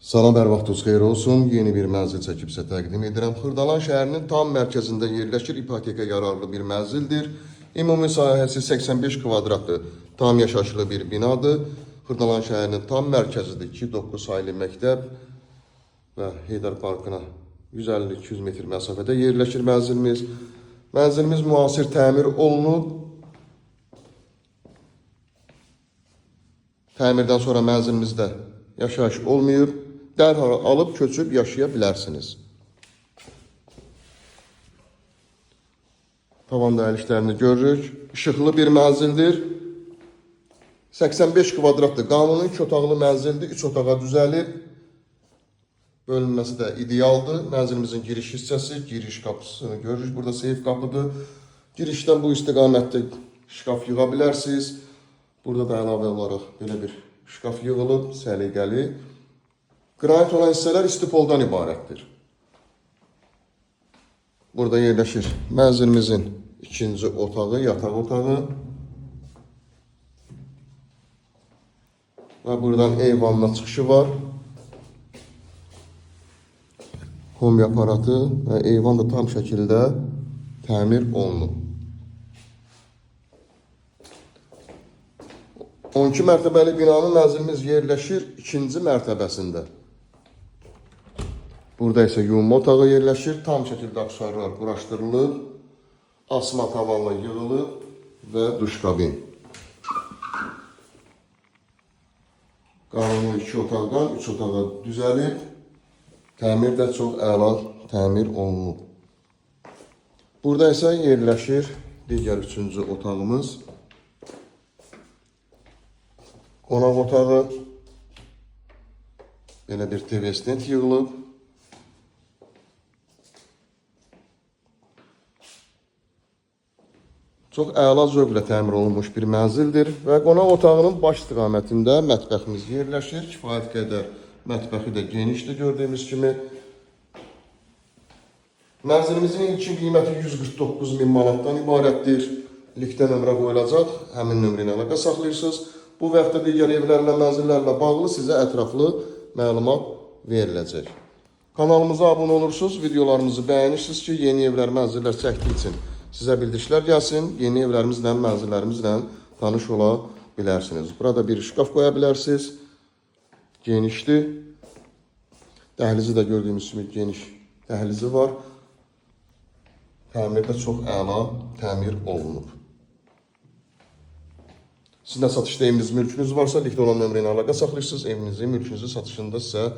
Salam, hər vaxtınız xeyir olsun. Yeni bir mənzil çəkib sizə təqdim edirəm. Xırdalan şəhərinin tam mərkəzində yerləşir, ipoteka yararlı bir mənzildir. Ümumi sahəsi 85 kvadratlı, tam yaşayışlı bir binadır. Xırdalan şəhərinin tam mərkəzidir. 2-9 saylı məktəb və Heydər Parkına 150-200 metr məsafədə yerləşir mənzilimiz. Mənzilimiz müasir təmir olunub. Təmirdən sonra mənzilimizdə yaşayış olmuyor. Dərhal alıb köçüb yaşaya bilərsiniz. Tavan dəyişikliklərini görürük. İşıqlı bir mənzildir. 85 kvadratlı qanuni 2 otaqlı mənzildir. 3 otağa düzəlib. Bölünməsi də idealdır. Mənzilimizin giriş hissəsi, giriş qapısını görürük. Burada seyf qapıdır. Girişdən bu istiqamətdə şkaf yığa bilərsiniz. Burada da əlavə olaraq belə bir şkaf yığılıb, səliqəli. Qranit olan hissələr istipoldan ibarətdir. Burada yerləşir mənzilimizin ikinci otağı, yataq otağı. Və buradan eyvanla çıxışı var. Kombi aparatı və eyvan da tam şəkildə təmir olunub. 12 mərtəbəli binanın mənzilimiz yerləşir ikinci mərtəbəsində. Burada isə yuyunma otağı yerləşir. Tam şəkildə aksesuarlar quraşdırılıb. Asma tavanla yığılıb və duş kabin. Qanuni 2 otaqdan 3 otağa düzəlib. Təmir də çox əla təmir olunub. Burada isə yerləşir digər 3-cü otağımız. Qonaq otağı. Belə bir TV stand yığılıb. Çox əla zövqlə təmir olunmuş bir mənzildir və qonaq otağının baş istiqamətində mətbəximiz yerləşir. Kifayət qədər mətbəxi də genişdir gördüyümüz kimi. Mənzilimizin ilkin qiyməti 149 min manatdan ibarətdir. Linkdə nömrə qoyulacaq, həmin nömrə ilə əlaqə saxlayırsınız. Bu və yaxud da digər evlərlə, mənzillərlə bağlı sizə ətraflı məlumat veriləcək. Kanalımıza abunə olursunuz, videolarımızı bəyənirsiniz ki, yeni evlər, mənzillər çəkdiyi üçün sizə bildirişlər gəlsin, yeni evlərimizlə, mənzillərimizlə tanış ola bilərsiniz. Burada bir şkaf qoya bilərsiniz. Genişdir. Dəhlizi də gördüyümüz kimi geniş dəhlizi var. Təmirdə çox əla təmir olunub. Sizin də satışda eviniz, mülkünüz varsa, linkdə olan nömrə ilə əlaqə saxlayırsınız. Evinizi, mülkünüzü satışında sizə